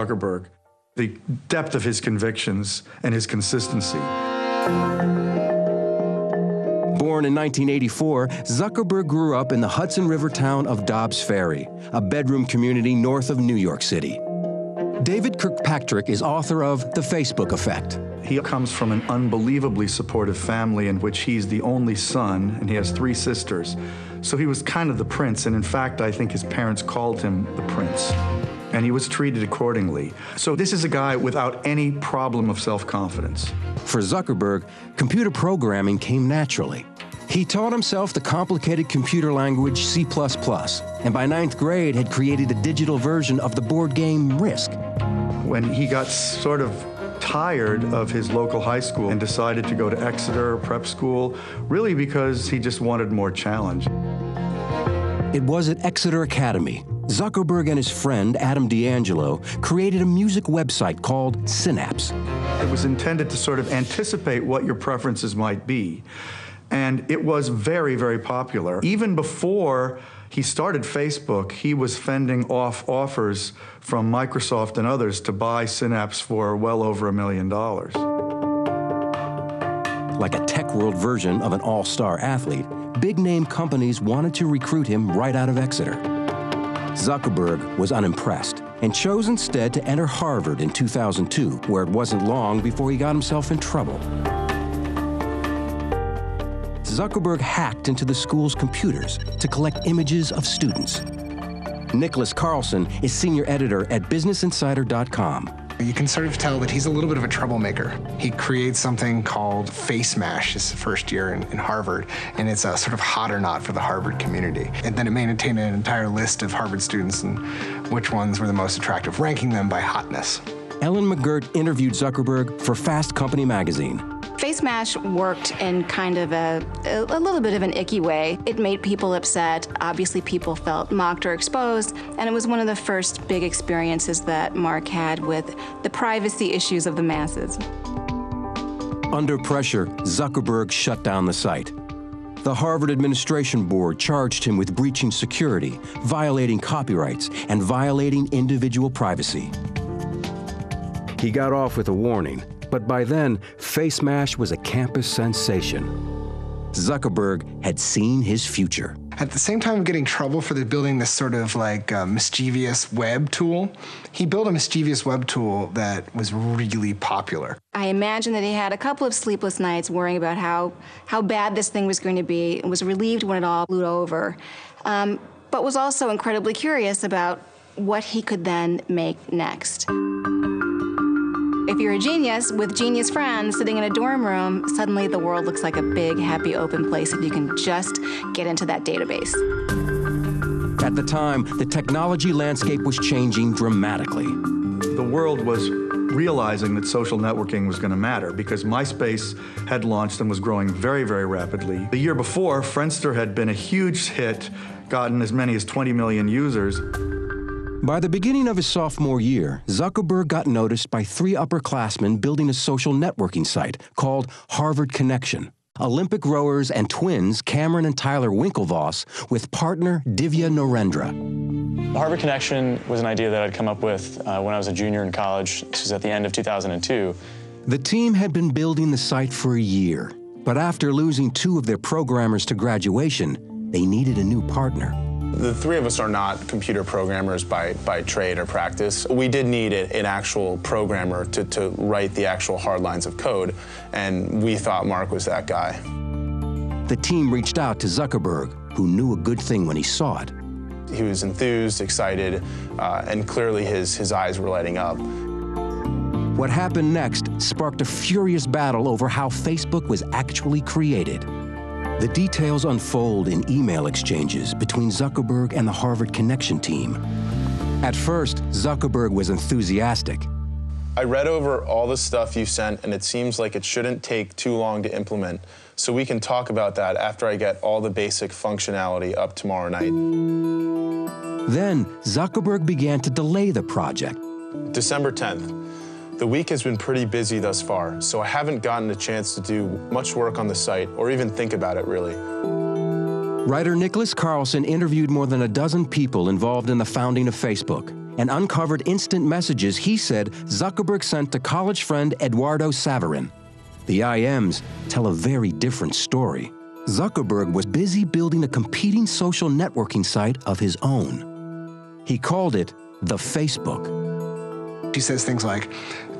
Zuckerberg, the depth of his convictions and his consistency. Born in 1984, Zuckerberg grew up in the Hudson River town of Dobbs Ferry, a bedroom community north of New York City. David Kirkpatrick is author of The Facebook Effect. He comes from an unbelievably supportive family in which he's the only son, and he has 3 sisters. So he was kind of the prince, and in fact, I think his parents called him the prince. And he was treated accordingly. So this is a guy without any problem of self-confidence. For Zuckerberg, computer programming came naturally. He taught himself the complicated computer language C++, and by 9th grade had created a digital version of the board game Risk. When he got sort of tired of his local high school and decided to go to Exeter prep school, really because he just wanted more challenge. It was at Exeter Academy. Zuckerberg and his friend, Adam D'Angelo, created a music website called Synapse. It was intended to sort of anticipate what your preferences might be. And it was very, very popular. Even before he started Facebook, he was fending off offers from Microsoft and others to buy Synapse for well over $1 million. Like a tech world version of an all-star athlete, big-name companies wanted to recruit him right out of Exeter. Zuckerberg was unimpressed and chose instead to enter Harvard in 2002, where it wasn't long before he got himself in trouble. Zuckerberg hacked into the school's computers to collect images of students. Nicholas Carlson is senior editor at BusinessInsider.com. You can sort of tell that he's a little bit of a troublemaker. He creates something called Face Mash his first year in Harvard, and it's a sort of hot or not for the Harvard community. And then it maintained an entire list of Harvard students and which ones were the most attractive, ranking them by hotness. Ellen McGirt interviewed Zuckerberg for Fast Company magazine. Face Mash worked in kind of a little bit of an icky way. It made people upset. Obviously, people felt mocked or exposed, and it was one of the first big experiences that Mark had with the privacy issues of the masses. Under pressure, Zuckerberg shut down the site. The Harvard Administration Board charged him with breaching security, violating copyrights, and violating individual privacy. He got off with a warning. But by then, Face Mash was a campus sensation. Zuckerberg had seen his future. At the same time of getting trouble for building this sort of like mischievous web tool, he built a mischievous web tool that was really popular. I imagine that he had a couple of sleepless nights worrying about how bad this thing was going to be, and was relieved when it all blew over, but was also incredibly curious about what he could then make next. If you're a genius with genius friends sitting in a dorm room, suddenly the world looks like a big, happy, open place if you can just get into that database. At the time, the technology landscape was changing dramatically. The world was realizing that social networking was going to matter because MySpace had launched and was growing very, very rapidly. The year before, Friendster had been a huge hit, gotten as many as 20 million users. By the beginning of his sophomore year, Zuckerberg got noticed by 3 upperclassmen building a social networking site called Harvard Connection. Olympic rowers and twins Cameron and Tyler Winklevoss with partner Divya Narendra. The Harvard Connection was an idea that I'd come up with when I was a junior in college. This was at the end of 2002. The team had been building the site for a year, but after losing 2 of their programmers to graduation, they needed a new partner. The 3 of us are not computer programmers by trade or practice. We did need an actual programmer to write the actual hard lines of code, and we thought Mark was that guy. The team reached out to Zuckerberg, who knew a good thing when he saw it. He was enthused, excited, and clearly his eyes were lighting up. What happened next sparked a furious battle over how Facebook was actually created. The details unfold in email exchanges between Zuckerberg and the Harvard Connection team. At first, Zuckerberg was enthusiastic. I read over all the stuff you sent, and it seems like it shouldn't take too long to implement, so we can talk about that after I get all the basic functionality up tomorrow night. Then, Zuckerberg began to delay the project. December 10th. The week has been pretty busy thus far, so I haven't gotten a chance to do much work on the site or even think about it, really. Writer Nicholas Carlson interviewed more than a dozen people involved in the founding of Facebook. and uncovered instant messages he said Zuckerberg sent to college friend Eduardo Saverin. The IMs tell a very different story. Zuckerberg was busy building a competing social networking site of his own. He called it the Facebook. She says things like,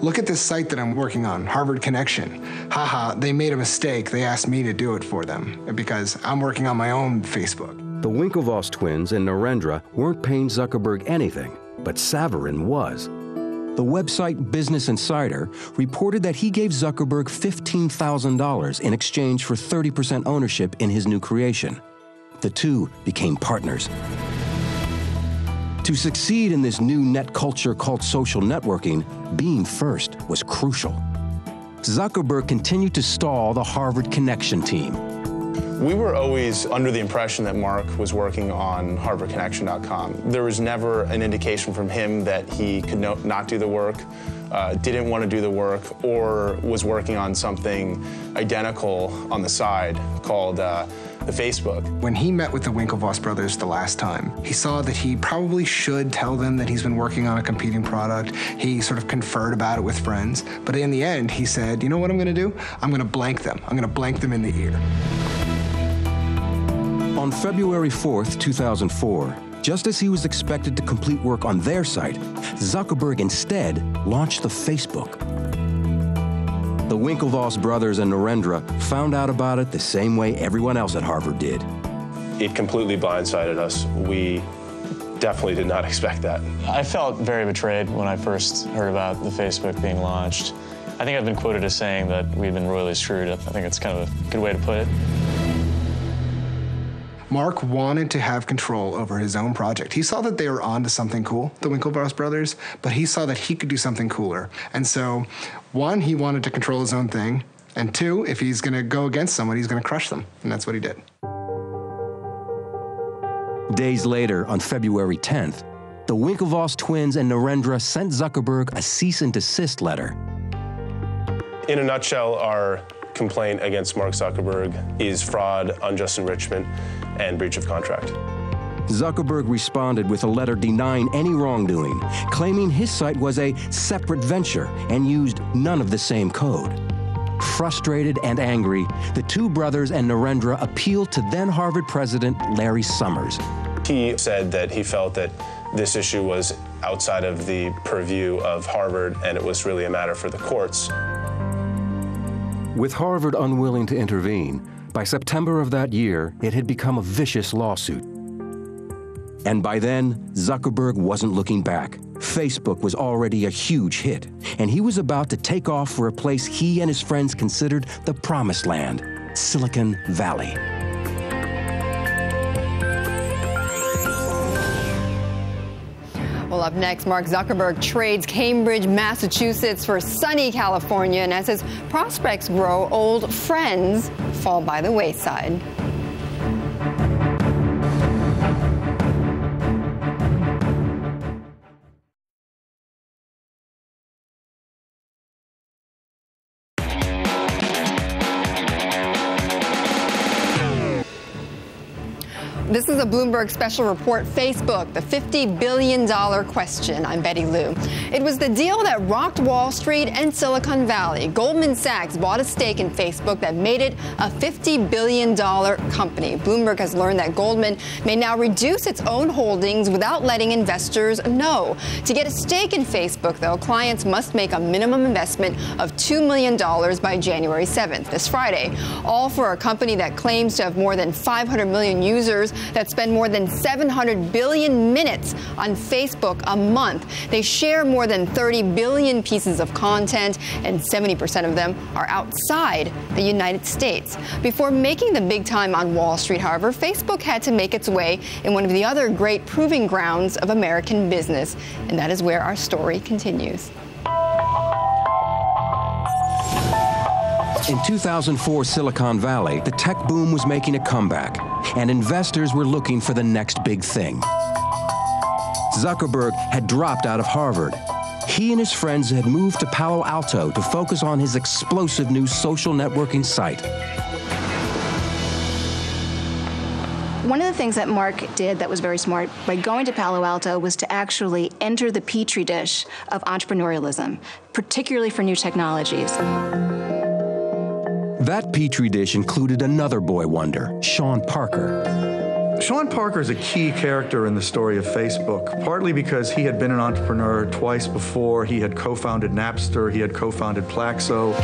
look at this site that I'm working on, Harvard Connection. Haha, they made a mistake. They asked me to do it for them because I'm working on my own Facebook. The Winklevoss twins and Narendra weren't paying Zuckerberg anything, but Saverin was. The website Business Insider reported that he gave Zuckerberg $15,000 in exchange for 30% ownership in his new creation. The two became partners. To succeed in this new net culture called social networking, being first was crucial. Zuckerberg continued to stall the Harvard Connection team. We were always under the impression that Mark was working on HarvardConnection.com. There was never an indication from him that he could not do the work, didn't want to do the work, or was working on something identical on the side called the Facebook. When he met with the Winklevoss brothers the last time, he saw that he probably should tell them that he's been working on a competing product. He sort of conferred about it with friends, but in the end, he said, you know what I'm going to do? I'm going to blank them. I'm going to blank them in the ear. On February 4th, 2004, just as he was expected to complete work on their site, Zuckerberg instead launched the Facebook. The Winklevoss brothers and Narendra found out about it the same way everyone else at Harvard did. It completely blindsided us. We definitely did not expect that. I felt very betrayed when I first heard about the Facebook being launched. I think I've been quoted as saying that we've been royally screwed. I think it's kind of a good way to put it. Mark wanted to have control over his own project. He saw that they were onto something cool, the Winklevoss brothers, but he saw that he could do something cooler. And so, one, he wanted to control his own thing, and two, if he's going to go against somebody, he's going to crush them, and that's what he did. Days later, on February 10th, the Winklevoss twins and Narendra sent Zuckerberg a cease and desist letter. In a nutshell, our complaint against Mark Zuckerberg is fraud, unjust enrichment, and breach of contract. Zuckerberg responded with a letter denying any wrongdoing, claiming his site was a separate venture and used none of the same code. Frustrated and angry, the two brothers and Narendra appealed to then Harvard president Larry Summers. He said that he felt that this issue was outside of the purview of Harvard and it was really a matter for the courts. With Harvard unwilling to intervene, by September of that year, it had become a vicious lawsuit. And by then, Zuckerberg wasn't looking back. Facebook was already a huge hit, and he was about to take off for a place he and his friends considered the promised land, Silicon Valley. Well, up next, Mark Zuckerberg trades Cambridge, Massachusetts for sunny California, and as his prospects grow, old friends fall by the wayside. This is a Bloomberg Special report. Facebook, the $50 billion question. I'm Betty Lou. It was the deal that rocked Wall Street and Silicon Valley. Goldman Sachs bought a stake in Facebook that made it a $50 billion company. Bloomberg has learned that Goldman may now reduce its own holdings without letting investors know. To get a stake in Facebook, though, clients must make a minimum investment of $2 million by January 7th, this Friday. All for a company that claims to have more than 500 million users that spend more than 700 billion minutes on Facebook a month. They share more than 30 billion pieces of content, and 70% of them are outside the United States. Before making the big time on Wall Street, however, Facebook had to make its way in one of the other great proving grounds of American business, and that is where our story continues. In 2004 Silicon Valley, the tech boom was making a comeback, and investors were looking for the next big thing. Zuckerberg had dropped out of Harvard. He and his friends had moved to Palo Alto to focus on his explosive new social networking site. One of the things that Mark did that was very smart by going to Palo Alto was to actually enter the petri dish of entrepreneurialism, particularly for new technologies. That petri dish included another boy wonder, Sean Parker. Sean Parker is a key character in the story of Facebook, partly because he had been an entrepreneur twice before. He had co-founded Napster, he had co-founded Plaxo.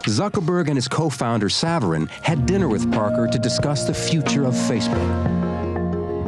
Zuckerberg and his co-founder Saverin had dinner with Parker to discuss the future of Facebook.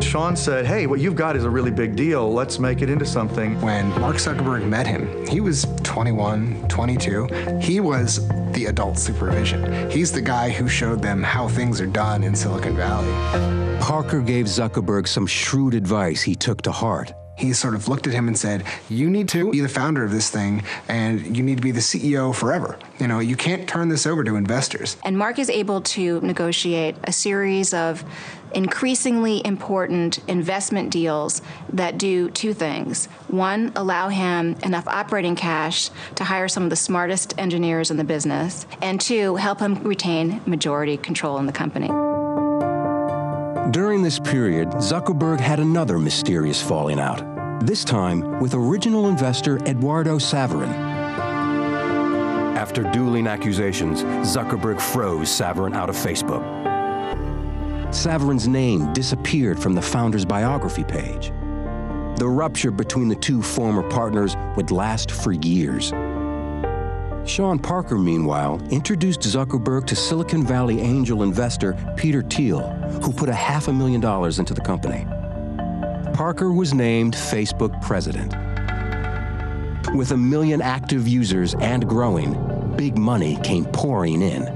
Sean said, hey, what you've got is a really big deal. Let's make it into something. When Mark Zuckerberg met him, he was 21, 22. He was the adult supervision. He's the guy who showed them how things are done in Silicon Valley. Parker gave Zuckerberg some shrewd advice he took to heart. He sort of looked at him and said, you need to be the founder of this thing, and you need to be the CEO forever. You know, you can't turn this over to investors. And Mark is able to negotiate a series of increasingly important investment deals that do two things. One, allow him enough operating cash to hire some of the smartest engineers in the business, and two, help him retain majority control in the company. During this period, Zuckerberg had another mysterious falling out, this time with original investor Eduardo Saverin. After dueling accusations, Zuckerberg froze Saverin out of Facebook. Saverin's name disappeared from the founder's biography page. The rupture between the two former partners would last for years. Sean Parker, meanwhile, introduced Zuckerberg to Silicon Valley angel investor Peter Thiel, who put $500,000 into the company. Parker was named Facebook president. With 1 million active users and growing, big money came pouring in.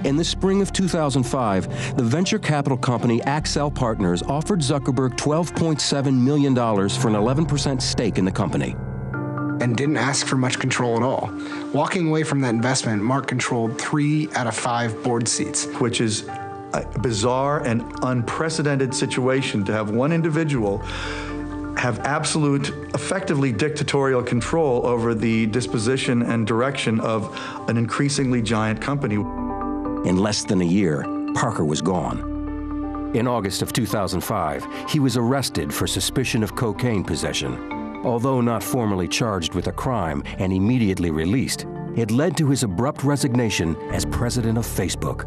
In the spring of 2005, the venture capital company Accel Partners offered Zuckerberg $12.7 million for an 11% stake in the company. And didn't ask for much control at all. Walking away from that investment, Mark controlled 3 out of 5 board seats. Which is a bizarre and unprecedented situation to have one individual have absolute, effectively dictatorial control over the disposition and direction of an increasingly giant company. In less than a year, Parker was gone. In August of 2005, he was arrested for suspicion of cocaine possession. Although not formally charged with a crime and immediately released, it led to his abrupt resignation as president of Facebook.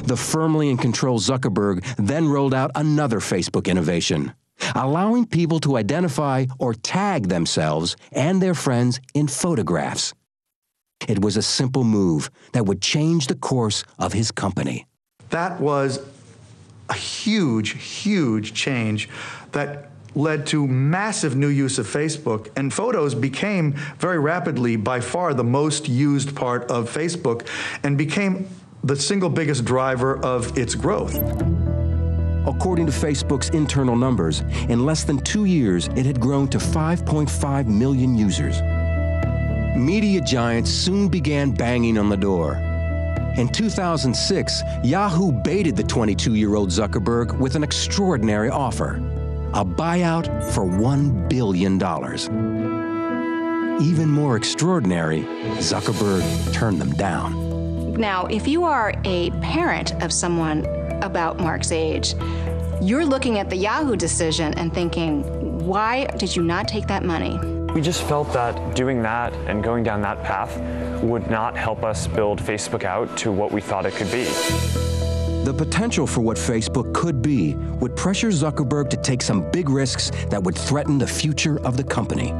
The firmly in control Zuckerberg then rolled out another Facebook innovation, allowing people to identify or tag themselves and their friends in photographs. It was a simple move that would change the course of his company. That was a huge, huge change that led to massive new use of Facebook, and photos became very rapidly by far the most used part of Facebook and became the single biggest driver of its growth. According to Facebook's internal numbers, in less than 2 years, it had grown to 5.5 million users. Media giants soon began banging on the door. In 2006, Yahoo baited the 22-year-old Zuckerberg with an extraordinary offer: a buyout for $1 billion. Even more extraordinary, Zuckerberg turned them down. Now, if you are a parent of someone about Mark's age, you're looking at the Yahoo decision and thinking, why did you not take that money? We just felt that doing that and going down that path would not help us build Facebook out to what we thought it could be. The potential for what Facebook could be would pressure Zuckerberg to take some big risks that would threaten the future of the company.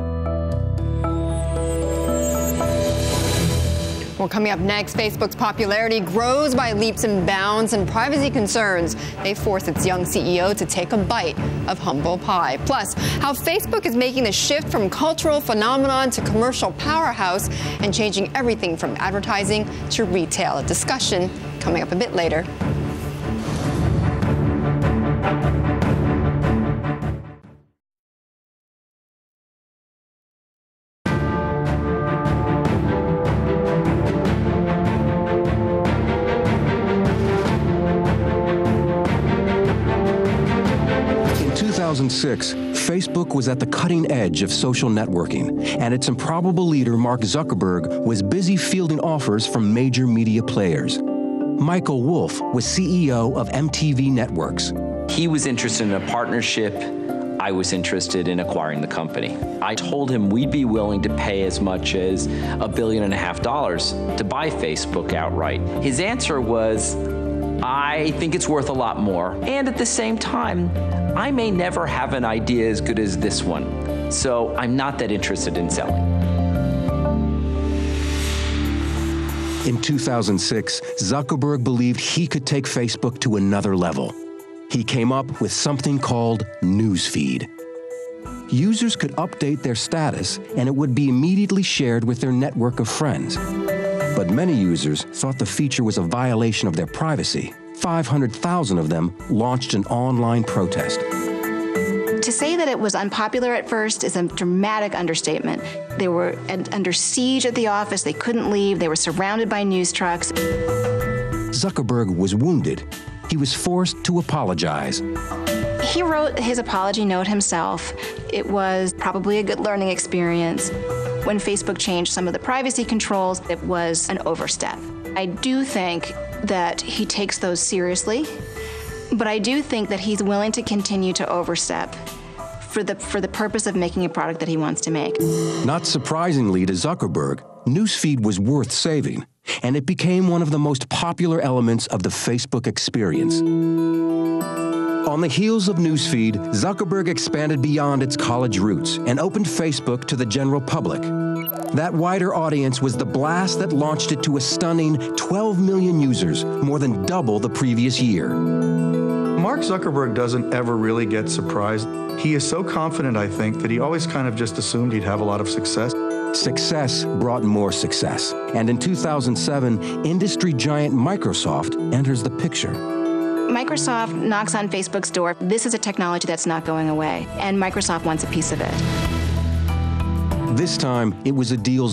Well, coming up next, Facebook's popularity grows by leaps and bounds, and privacy concerns, they force its young CEO to take a bite of humble pie. Plus, how Facebook is making the shift from cultural phenomenon to commercial powerhouse and changing everything from advertising to retail. A discussion coming up a bit later. In 2006, Facebook was at the cutting edge of social networking, and its improbable leader, Mark Zuckerberg, was busy fielding offers from major media players. Michael Wolff was CEO of MTV Networks. He was interested in a partnership. I was interested in acquiring the company. I told him we'd be willing to pay as much as $1.5 billion to buy Facebook outright. His answer was, I think it's worth a lot more. And at the same time, I may never have an idea as good as this one. So I'm not that interested in selling. In 2006, Zuckerberg believed he could take Facebook to another level. He came up with something called Newsfeed. Users could update their status, and it would be immediately shared with their network of friends. But many users thought the feature was a violation of their privacy. 500,000 of them launched an online protest. To say that it was unpopular at first is a dramatic understatement. They were under siege at the office. They couldn't leave. They were surrounded by news trucks. Zuckerberg was wounded. He was forced to apologize. He wrote his apology note himself. It was probably a good learning experience. When Facebook changed some of the privacy controls, it was an overstep. I do think that he takes those seriously, but I do think that he's willing to continue to overstep for the purpose of making a product that he wants to make. Not surprisingly to Zuckerberg, Newsfeed was worth saving, and it became one of the most popular elements of the Facebook experience. On the heels of Newsfeed, Zuckerberg expanded beyond its college roots and opened Facebook to the general public. That wider audience was the blast that launched it to a stunning 12 million users, more than double the previous year. Mark Zuckerberg doesn't ever really get surprised. He is so confident, I think, that he always kind of just assumed he'd have a lot of success. Success brought more success. And in 2007, industry giant Microsoft enters the picture. Microsoft knocks on Facebook's door. This is a technology that's not going away, and Microsoft wants a piece of it. This time, it was a deal